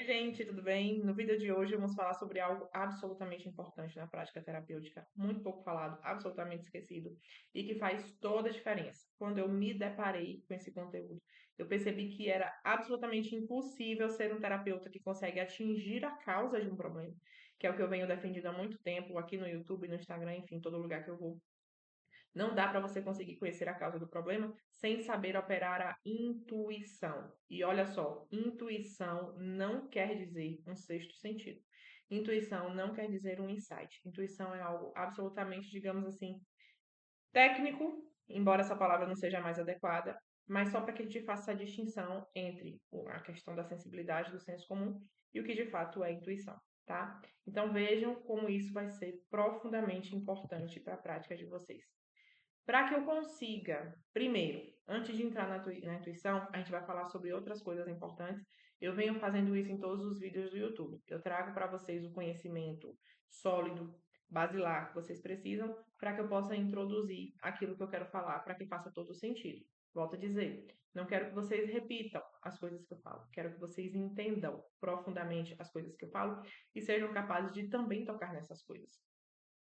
Oi, gente, tudo bem? No vídeo de hoje vamos falar sobre algo absolutamente importante na prática terapêutica, muito pouco falado, absolutamente esquecido, e que faz toda a diferença. Quando eu me deparei com esse conteúdo, eu percebi que era absolutamente impossível ser um terapeuta que consegue atingir a causa de um problema, que é o que eu venho defendendo há muito tempo aqui no YouTube, no Instagram, enfim, todo lugar que eu vou. Não dá para você conseguir conhecer a causa do problema sem saber operar a intuição. E olha só, intuição não quer dizer um sexto sentido. Intuição não quer dizer um insight. Intuição é algo absolutamente, digamos assim, técnico, embora essa palavra não seja mais adequada, mas só para que a gente faça a distinção entre a questão da sensibilidade, do senso comum e o que de fato é intuição, tá? Então vejam como isso vai ser profundamente importante para a prática de vocês. Para que eu consiga, primeiro, antes de entrar na intuição, a gente vai falar sobre outras coisas importantes. Eu venho fazendo isso em todos os vídeos do YouTube. Eu trago para vocês o conhecimento sólido, basilar que vocês precisam, para que eu possa introduzir aquilo que eu quero falar, para que faça todo sentido. Volto a dizer, não quero que vocês repitam as coisas que eu falo, quero que vocês entendam profundamente as coisas que eu falo e sejam capazes de também tocar nessas coisas.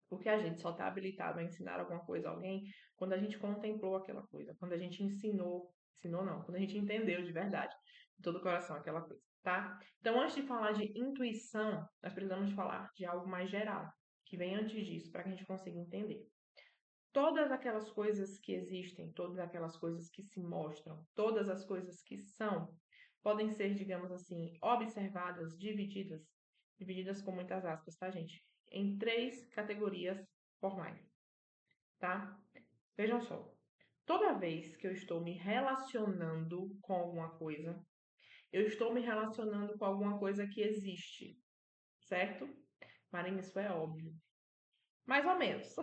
Porque a gente só está habilitado a ensinar alguma coisa a alguém quando a gente contemplou aquela coisa, quando a gente ensinou não, quando a gente entendeu de verdade, de todo o coração aquela coisa, tá? Então, antes de falar de intuição, nós precisamos falar de algo mais geral, que vem antes disso, para que a gente consiga entender. Todas aquelas coisas que existem, todas aquelas coisas que se mostram, todas as coisas que são, podem ser, digamos assim, observadas, divididas com muitas aspas, tá, gente? Em três categorias formais, tá? Vejam só. Toda vez que eu estou me relacionando com alguma coisa, eu estou me relacionando com alguma coisa que existe, certo? Marina, isso é óbvio. Mais ou menos.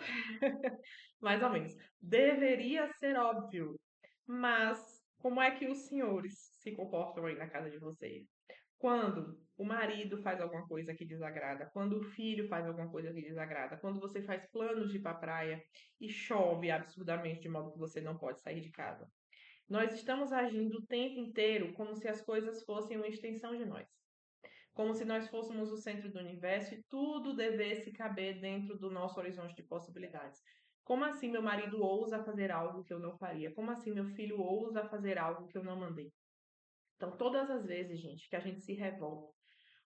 Mais ou menos. Deveria ser óbvio. Mas como é que os senhores se comportam aí na casa de vocês? Quando o marido faz alguma coisa que desagrada, quando o filho faz alguma coisa que desagrada, quando você faz planos de ir para a praia e chove absurdamente de modo que você não pode sair de casa. Nós estamos agindo o tempo inteiro como se as coisas fossem uma extensão de nós. Como se nós fôssemos o centro do universo e tudo devesse caber dentro do nosso horizonte de possibilidades. Como assim meu marido ousa fazer algo que eu não faria? Como assim meu filho ousa fazer algo que eu não mandei? Então, todas as vezes, gente, que a gente se revolta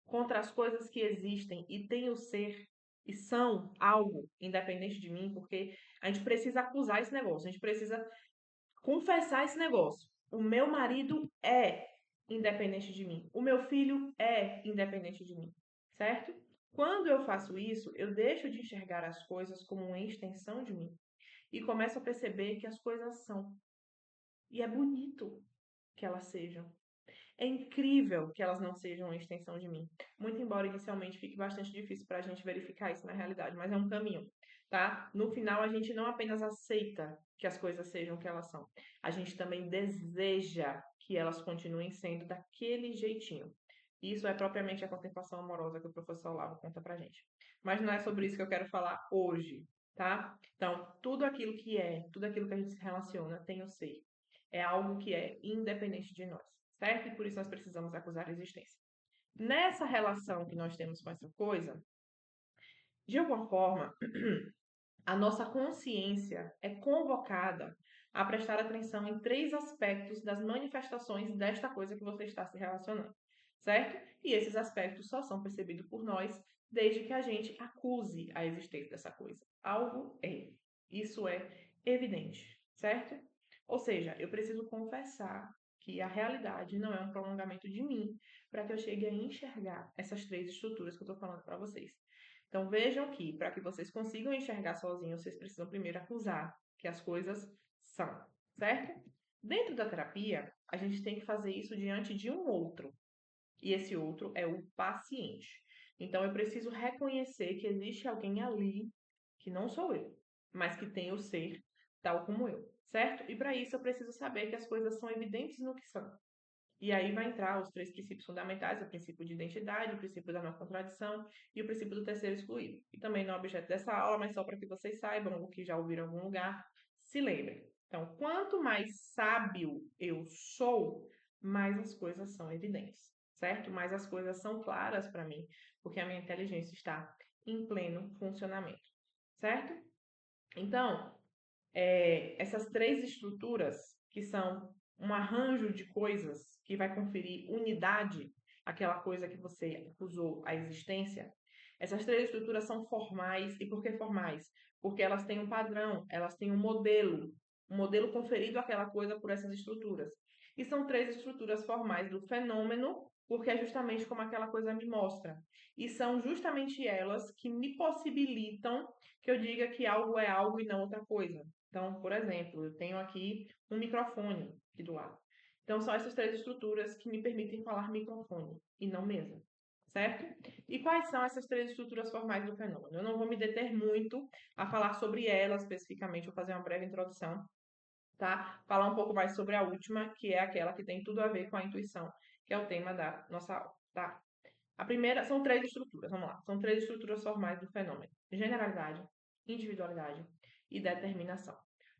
contra as coisas que existem e têm o ser e são algo independente de mim, porque a gente precisa acusar esse negócio, a gente precisa confessar esse negócio. O meu marido é independente de mim. O meu filho é independente de mim, certo? Quando eu faço isso, eu deixo de enxergar as coisas como uma extensão de mim e começo a perceber que as coisas são. E é bonito que elas sejam. É incrível que elas não sejam uma extensão de mim. Muito embora inicialmente fique bastante difícil para a gente verificar isso na realidade, mas é um caminho, tá? No final, a gente não apenas aceita que as coisas sejam o que elas são, a gente também deseja que elas continuem sendo daquele jeitinho. Isso é propriamente a contemplação amorosa que o professor Olavo conta pra gente. Mas não é sobre isso que eu quero falar hoje, tá? Então, tudo aquilo que a gente se relaciona tem o ser. É algo que é independente de nós, certo? E por isso nós precisamos acusar a existência. Nessa relação que nós temos com essa coisa, de alguma forma, a nossa consciência é convocada a prestar atenção em três aspectos das manifestações desta coisa que você está se relacionando, certo? E esses aspectos só são percebidos por nós desde que a gente acuse a existência dessa coisa. Algo é. Isso é evidente, certo? Ou seja, eu preciso confessar que a realidade não é um prolongamento de mim para que eu chegue a enxergar essas três estruturas que eu estou falando para vocês. Então vejam que, para que vocês consigam enxergar sozinhos, vocês precisam primeiro acusar que as coisas são, certo? Dentro da terapia, a gente tem que fazer isso diante de um outro, e esse outro é o paciente. Então eu preciso reconhecer que existe alguém ali que não sou eu, mas que tem o ser tal como eu, certo? E para isso eu preciso saber que as coisas são evidentes no que são. E aí vai entrar os três princípios fundamentais, o princípio de identidade, o princípio da não contradição e o princípio do terceiro excluído. E também não é objeto dessa aula, mas só para que vocês saibam, o que já ouviram em algum lugar, se lembrem. Então, quanto mais sábio eu sou, mais as coisas são evidentes, certo? Mas as coisas são claras para mim, porque a minha inteligência está em pleno funcionamento, certo? Então, essas três estruturas, que são um arranjo de coisas que vai conferir unidade àquela coisa que você acusou a existência, essas três estruturas são formais. E por que formais? Porque elas têm um padrão, elas têm um modelo conferido àquela coisa por essas estruturas. E são três estruturas formais do fenômeno, porque é justamente como aquela coisa me mostra. E são justamente elas que me possibilitam que eu diga que algo é algo e não outra coisa. Então, por exemplo, eu tenho aqui um microfone aqui do lado. Então, são essas três estruturas que me permitem falar microfone e não mesa, certo? E quais são essas três estruturas formais do fenômeno? Eu não vou me deter muito a falar sobre elas especificamente, vou fazer uma breve introdução, tá? Falar um pouco mais sobre a última, que é aquela que tem tudo a ver com a intuição, que é o tema da nossa aula, tá? A primeira são três estruturas, vamos lá. São três estruturas formais do fenômeno: generalidade, individualidade e determinação.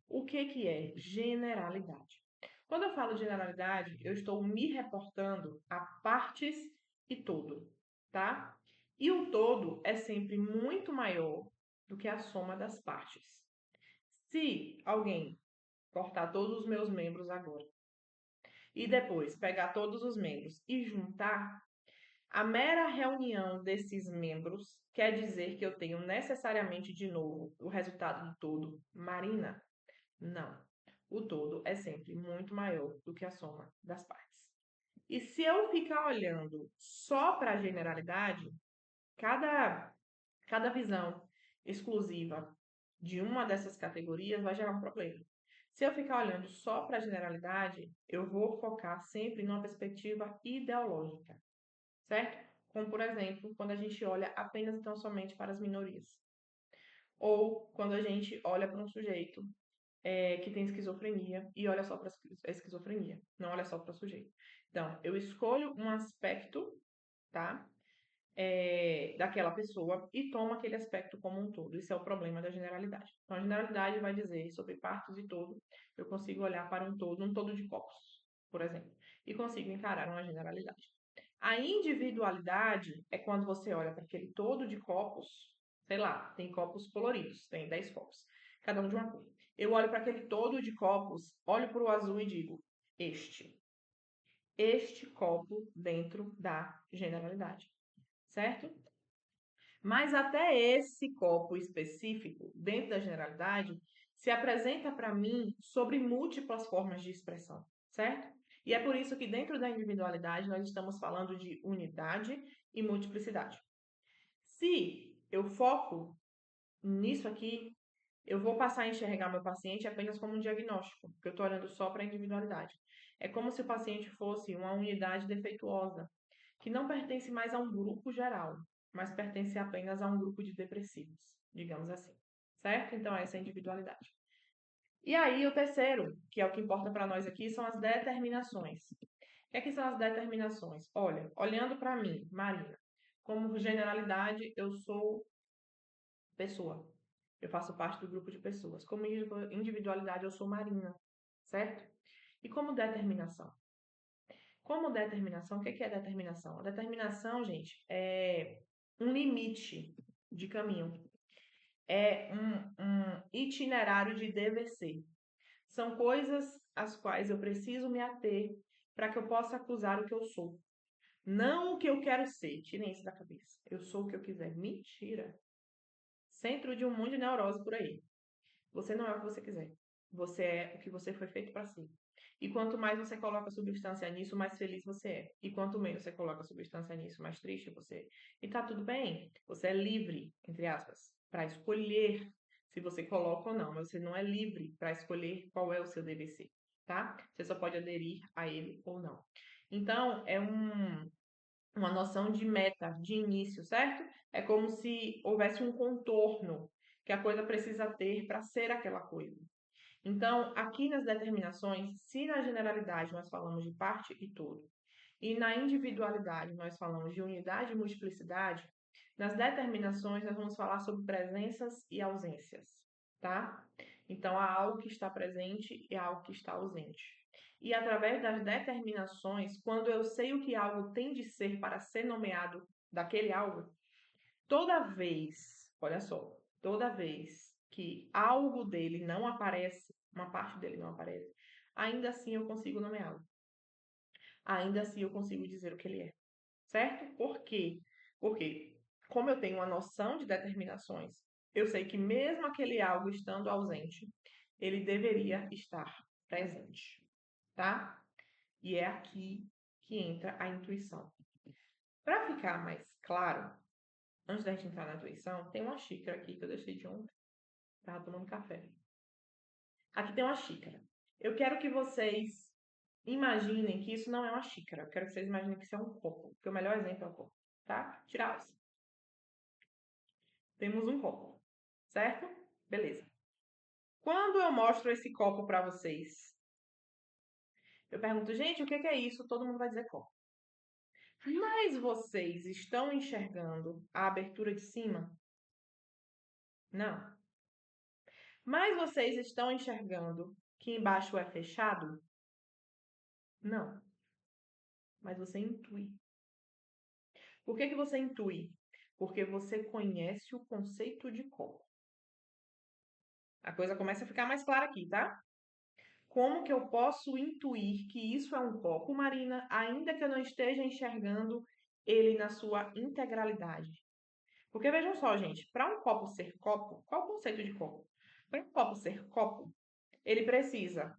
O que é generalidade? Quando eu falo generalidade, eu estou me reportando a partes e todo, tá? E o todo é sempre muito maior do que a soma das partes. Se alguém cortar todos os meus membros agora e depois pegar todos os membros e juntar, a mera reunião desses membros quer dizer que eu tenho necessariamente de novo o resultado do todo? Marina? Não. O todo é sempre muito maior do que a soma das partes. E se eu ficar olhando só para a generalidade, cada visão exclusiva de uma dessas categorias vai gerar um problema. Se eu ficar olhando só para a generalidade, eu vou focar sempre numa perspectiva ideológica, certo? Como, por exemplo, quando a gente olha apenas e tão somente para as minorias. Ou quando a gente olha para um sujeito que tem esquizofrenia e olha só para a esquizofrenia, não olha só para o sujeito. Então, eu escolho um aspecto, tá? Daquela pessoa e tomo aquele aspecto como um todo. Isso é o problema da generalidade. Então, a generalidade vai dizer sobre partes e todo. Eu consigo olhar para um todo de copos, por exemplo, e consigo encarar uma generalidade. A individualidade é quando você olha para aquele todo de copos, sei lá, tem copos coloridos, tem 10 copos, cada um de uma cor. Eu olho para aquele todo de copos, olho para o azul e digo: este copo dentro da generalidade, certo? Mas até esse copo específico, dentro da generalidade, se apresenta para mim sobre múltiplas formas de expressão, certo? E é por isso que dentro da individualidade nós estamos falando de unidade e multiplicidade. Se eu foco nisso aqui, eu vou passar a enxergar meu paciente apenas como um diagnóstico, porque eu estou olhando só para a individualidade. É como se o paciente fosse uma unidade defeituosa, que não pertence mais a um grupo geral, mas pertence apenas a um grupo de depressivos, digamos assim. Certo? Então, essa é a individualidade. E aí, o terceiro, que é o que importa para nós aqui, são as determinações. O que é que são as determinações? Olha, olhando para mim, Marina, como generalidade, eu sou pessoa. Eu faço parte do grupo de pessoas. Como individualidade, eu sou Marina, certo? E como determinação? Como determinação, o que é determinação? A determinação, gente, é um limite de caminho. É um itinerário de dever ser. São coisas às quais eu preciso me ater para que eu possa acusar o que eu sou. Não o que eu quero ser. Tirem isso da cabeça. Eu sou o que eu quiser. Mentira. Centro de um monte de neurose por aí. Você não é o que você quiser. Você é o que você foi feito para ser. E quanto mais você coloca substância nisso, mais feliz você é. E quanto menos você coloca substância nisso, mais triste você é. E tá tudo bem. Você é livre, entre aspas, para escolher se você coloca ou não. Mas você não é livre para escolher qual é o seu dever ser, tá? Você só pode aderir a ele ou não. Então, é uma noção de meta, de início, certo? É como se houvesse um contorno que a coisa precisa ter para ser aquela coisa. Então, aqui nas determinações, se na generalidade nós falamos de parte e todo, e na individualidade nós falamos de unidade e multiplicidade, nas determinações nós vamos falar sobre presenças e ausências, tá? Então, há algo que está presente e há algo que está ausente. E através das determinações, quando eu sei o que algo tem de ser para ser nomeado daquele algo, toda vez, olha só, toda vez que algo dele não aparece, uma parte dele não aparece, ainda assim eu consigo nomeá-lo. Ainda assim eu consigo dizer o que ele é. Certo? Por quê? Porque, como eu tenho uma noção de determinações, eu sei que mesmo aquele algo estando ausente, ele deveria estar presente, tá? E é aqui que entra a intuição. Para ficar mais claro, antes da gente entrar na intuição, tem uma xícara aqui que eu deixei de ontem. Estava tomando café. Aqui tem uma xícara. Eu quero que vocês imaginem que isso não é uma xícara. Eu quero que vocês imaginem que isso é um copo. Porque o melhor exemplo é o copo, tá? Tirar os. Temos um copo, certo? Beleza. Quando eu mostro esse copo para vocês, eu pergunto, gente, o que é isso? Todo mundo vai dizer copo. Mas vocês estão enxergando a abertura de cima? Não. Mas vocês estão enxergando que embaixo é fechado? Não. Mas você intui. Por que você intui? Porque você conhece o conceito de copo. A coisa começa a ficar mais clara aqui, tá? Como que eu posso intuir que isso é um copo, Marina, ainda que eu não esteja enxergando ele na sua integralidade? Porque vejam só, gente, para um copo ser copo, qual o conceito de copo? Para um copo ser copo, ele precisa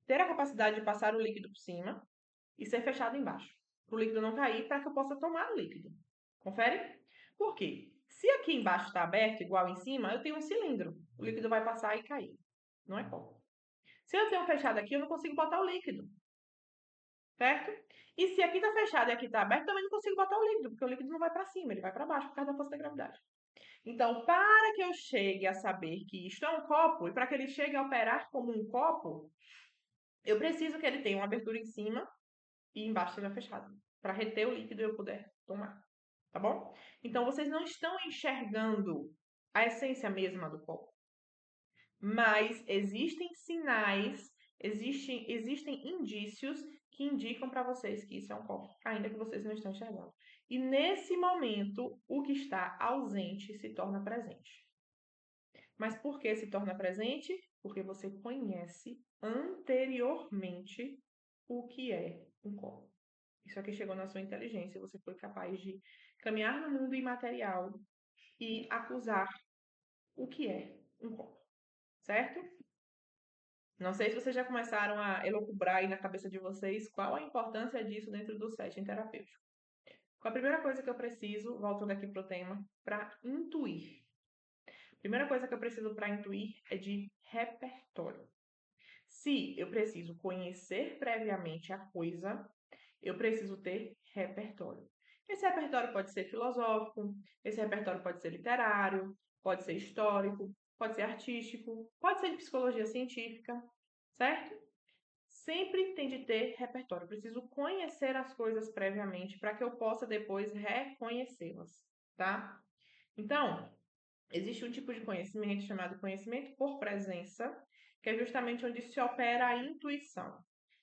ter a capacidade de passar o líquido por cima e ser fechado embaixo, para o líquido não cair, para que eu possa tomar o líquido. Confere? Por quê? Se aqui embaixo está aberto, igual em cima, eu tenho um cilindro. O líquido vai passar e cair. Não é copo. Se eu tenho fechado aqui, eu não consigo botar o líquido. Certo? E se aqui está fechado e aqui está aberto, também não consigo botar o líquido, porque o líquido não vai para cima, ele vai para baixo por causa da força da gravidade. Então, para que eu chegue a saber que isto é um copo, e para que ele chegue a operar como um copo, eu preciso que ele tenha uma abertura em cima e embaixo seja fechado, para reter o líquido e eu puder tomar. Tá bom? Então, vocês não estão enxergando a essência mesma do copo. Mas existem sinais, existem indícios que indicam para vocês que isso é um copo, ainda que vocês não estão enxergando. E nesse momento, o que está ausente se torna presente. Mas por que se torna presente? Porque você conhece anteriormente o que é um copo. Isso aqui chegou na sua inteligência, você foi capaz de caminhar no mundo imaterial e acusar o que é um copo, certo? Não sei se vocês já começaram a elocubrar aí na cabeça de vocês qual a importância disso dentro do setting terapêutico. Qual a primeira coisa que eu preciso, voltando aqui para o tema, para intuir? A primeira coisa que eu preciso para intuir é de repertório. Se eu preciso conhecer previamente a coisa, eu preciso ter repertório. Esse repertório pode ser filosófico, esse repertório pode ser literário, pode ser histórico, pode ser artístico, pode ser de psicologia científica, certo? Sempre tem de ter repertório. Eu preciso conhecer as coisas previamente para que eu possa depois reconhecê-las, tá? Então, existe um tipo de conhecimento chamado conhecimento por presença, que é justamente onde se opera a intuição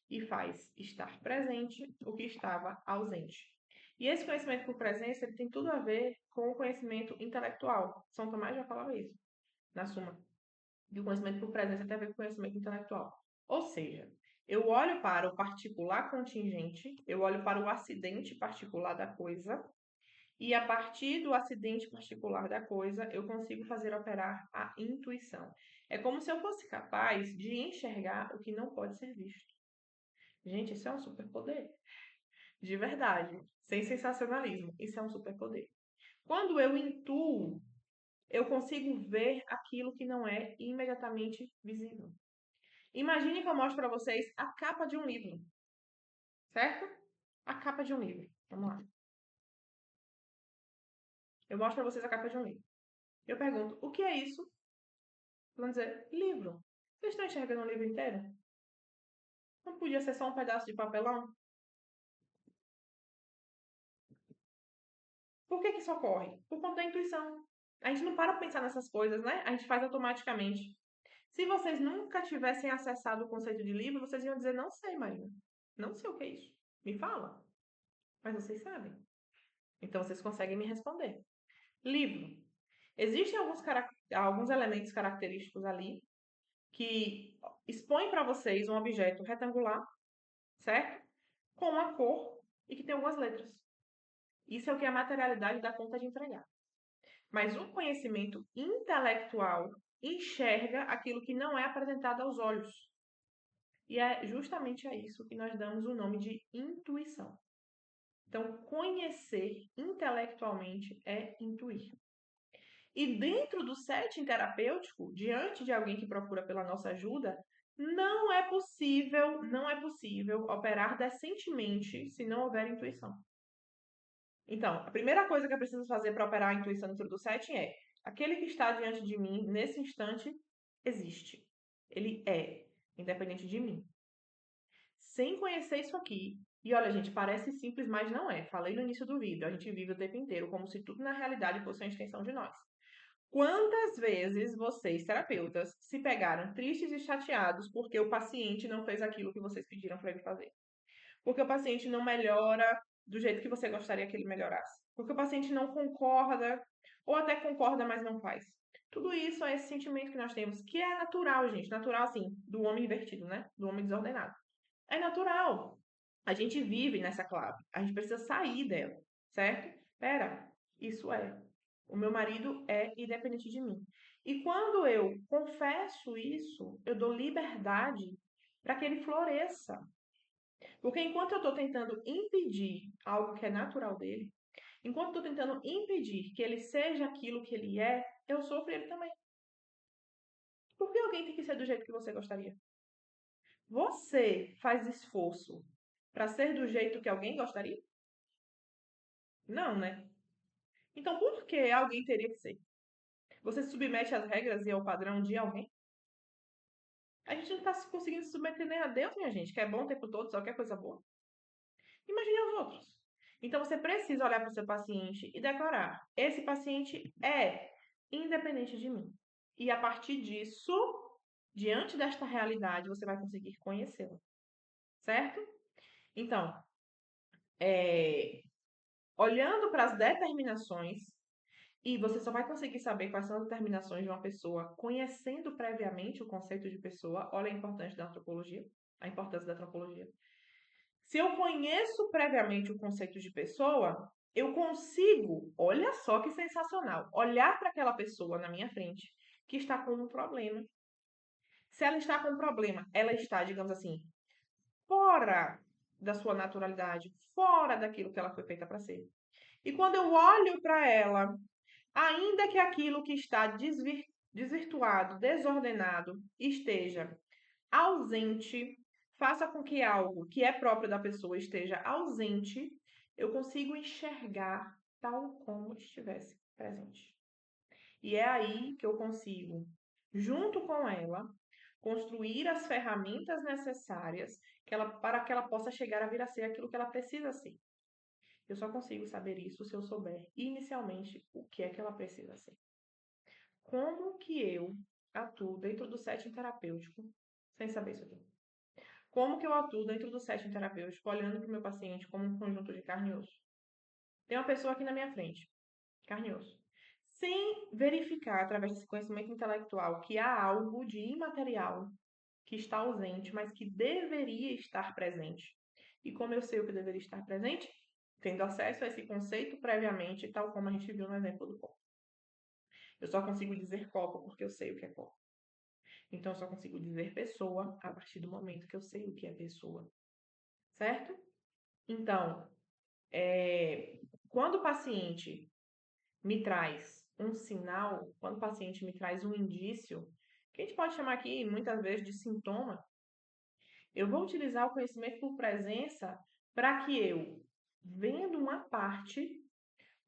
e faz estar presente o que estava ausente. E esse conhecimento por presença ele tem tudo a ver com o conhecimento intelectual. São Tomás já falava isso na Suma. E o conhecimento por presença tem a ver com o conhecimento intelectual. Ou seja, eu olho para o particular contingente, eu olho para o acidente particular da coisa, e a partir do acidente particular da coisa, eu consigo fazer operar a intuição. É como se eu fosse capaz de enxergar o que não pode ser visto. Gente, isso é um superpoder. De verdade. Sem sensacionalismo. Isso é um superpoder. Quando eu intuo, eu consigo ver aquilo que não é imediatamente visível. Imagine que eu mostro para vocês a capa de um livro. Certo? A capa de um livro. Vamos lá. Eu mostro para vocês a capa de um livro. Eu pergunto, o que é isso? Vão dizer, livro. Vocês estão enxergando o livro inteiro? Não podia ser só um pedaço de papelão? Por que isso ocorre? Por conta da intuição. A gente não para pensar nessas coisas, né? A gente faz automaticamente. Se vocês nunca tivessem acessado o conceito de livro, vocês iam dizer, não sei, Marina. Não sei o que é isso. Me fala. Mas vocês sabem. Então, vocês conseguem me responder. Livro. Existem alguns elementos característicos ali que expõem para vocês um objeto retangular, certo? Com uma cor e que tem algumas letras. Isso é o que a materialidade dá conta de entregar. Mas o conhecimento intelectual enxerga aquilo que não é apresentado aos olhos. E é justamente a isso que nós damos o nome de intuição. Então, conhecer intelectualmente é intuir. E dentro do setting terapêutico, diante de alguém que procura pela nossa ajuda, não é possível operar decentemente se não houver intuição. Então, a primeira coisa que eu preciso fazer para operar a intuição dentro do setting é: aquele que está diante de mim nesse instante existe. Ele é, independente de mim. Sem conhecer isso aqui, e olha, gente, parece simples, mas não é. Falei no início do vídeo, a gente vive o tempo inteiro como se tudo na realidade fosse uma extensão de nós. Quantas vezes vocês, terapeutas, se pegaram tristes e chateados porque o paciente não fez aquilo que vocês pediram para ele fazer? Porque o paciente não melhora do jeito que você gostaria que ele melhorasse? Porque o paciente não concorda, ou até concorda, mas não faz? Tudo isso é esse sentimento que nós temos, que é natural, gente. Natural, assim, do homem invertido, né? Do homem desordenado. É natural. A gente vive nessa clave. A gente precisa sair dela, certo? Pera, isso é. O meu marido é independente de mim. E quando eu confesso isso, eu dou liberdade para que ele floresça. Porque enquanto eu estou tentando impedir algo que é natural dele, enquanto eu estou tentando impedir que ele seja aquilo que ele é, eu sofro ele também. Por que alguém tem que ser do jeito que você gostaria? Você faz esforço para ser do jeito que alguém gostaria? Não, né? Então por que alguém teria que ser? Você se submete às regras e ao padrão de alguém? A gente não está conseguindo se submeter nem a Deus, minha gente, que é bom o tempo todo, só quer coisa boa. Imagine os outros. Então você precisa olhar para o seu paciente e declarar: esse paciente é independente de mim. E a partir disso, diante desta realidade, você vai conseguir conhecê-la. Certo? Então, olhando para as determinações, e você só vai conseguir saber quais são as determinações de uma pessoa conhecendo previamente o conceito de pessoa. Olha a importância da antropologia, a importância da antropologia. Se eu conheço previamente o conceito de pessoa, eu consigo, olha só que sensacional, olhar para aquela pessoa na minha frente que está com um problema. Se ela está com um problema, ela está, digamos assim, fora da sua naturalidade, fora daquilo que ela foi feita para ser. E quando eu olho para ela, ainda que aquilo que está desvirtuado, desordenado, esteja ausente, faça com que algo que é próprio da pessoa esteja ausente, eu consigo enxergar tal como estivesse presente. E é aí que eu consigo, junto com ela, construir as ferramentas necessárias para que ela possa chegar a vir a ser aquilo que ela precisa ser. Eu só consigo saber isso se eu souber inicialmente o que é que ela precisa ser. Como que eu atuo dentro do setting terapêutico sem saber isso aqui? Como que eu atuo dentro do setting terapêutico olhando para o meu paciente como um conjunto de carne e osso? Tem uma pessoa aqui na minha frente, carne e osso. Sem verificar, através desse conhecimento intelectual, que há algo de imaterial que está ausente, mas que deveria estar presente. E como eu sei o que deveria estar presente? Tendo acesso a esse conceito previamente, tal como a gente viu no exemplo do copo. Eu só consigo dizer copo porque eu sei o que é copo. Então, eu só consigo dizer pessoa a partir do momento que eu sei o que é pessoa. Certo? Então, quando o paciente me traz um sinal, quando o paciente me traz um indício, que a gente pode chamar aqui muitas vezes de sintoma, eu vou utilizar o conhecimento por presença para que eu, vendo uma parte,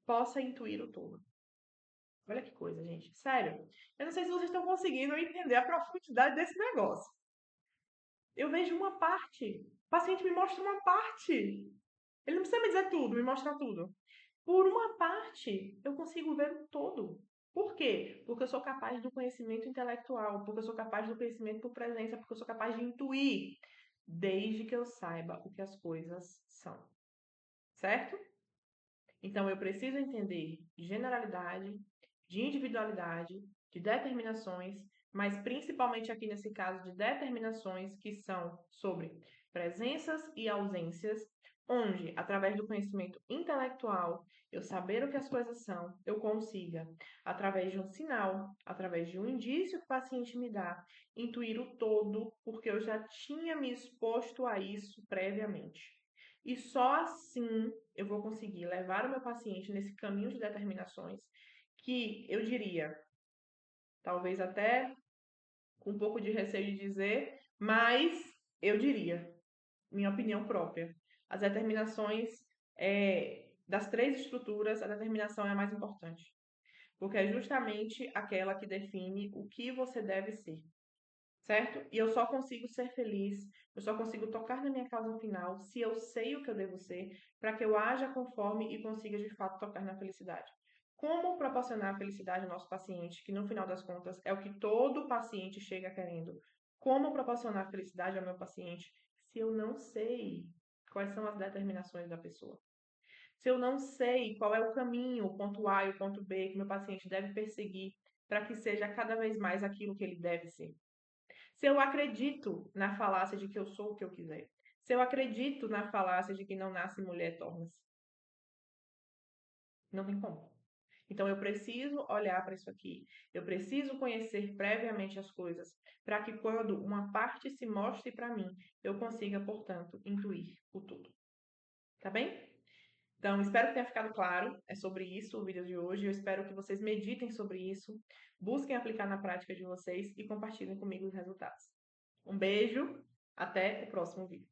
possa intuir o todo. Olha que coisa, gente. Sério. Eu não sei se vocês estão conseguindo entender a profundidade desse negócio. Eu vejo uma parte. O paciente me mostra uma parte. Ele não precisa me dizer tudo, me mostrar tudo. Por uma parte, eu consigo ver o todo. Por quê? Porque eu sou capaz do conhecimento intelectual, porque eu sou capaz do conhecimento por presença, porque eu sou capaz de intuir, desde que eu saiba o que as coisas são, certo? Então, eu preciso entender de generalidade, de individualidade, de determinações, mas principalmente aqui nesse caso de determinações que são sobre presenças e ausências, onde, através do conhecimento intelectual, eu saber o que as coisas são, eu consiga, através de um sinal, através de um indício que o paciente me dá, intuir o todo, porque eu já tinha me exposto a isso previamente. E só assim eu vou conseguir levar o meu paciente nesse caminho de determinações que eu diria, talvez até com um pouco de receio de dizer, mas eu diria, minha opinião própria. As determinações das três estruturas, a determinação é a mais importante, porque é justamente aquela que define o que você deve ser, certo? E eu só consigo ser feliz, eu só consigo tocar na minha causa final se eu sei o que eu devo ser, para que eu haja conforme e consiga de fato tocar na felicidade. Como proporcionar a felicidade ao nosso paciente, que no final das contas é o que todo paciente chega querendo? Como proporcionar felicidade ao meu paciente se eu não sei quais são as determinações da pessoa? Se eu não sei qual é o caminho, o ponto A e o ponto B que meu paciente deve perseguir para que seja cada vez mais aquilo que ele deve ser? Se eu acredito na falácia de que eu sou o que eu quiser. Se eu acredito na falácia de que não nasce mulher, torna-se. Não tem como. Então eu preciso olhar para isso aqui. Eu preciso conhecer previamente as coisas para que quando uma parte se mostre para mim, eu consiga, portanto, intuir o todo. Tá bem? Então, espero que tenha ficado claro. É sobre isso o vídeo de hoje. Eu espero que vocês meditem sobre isso, busquem aplicar na prática de vocês e compartilhem comigo os resultados. Um beijo, até o próximo vídeo.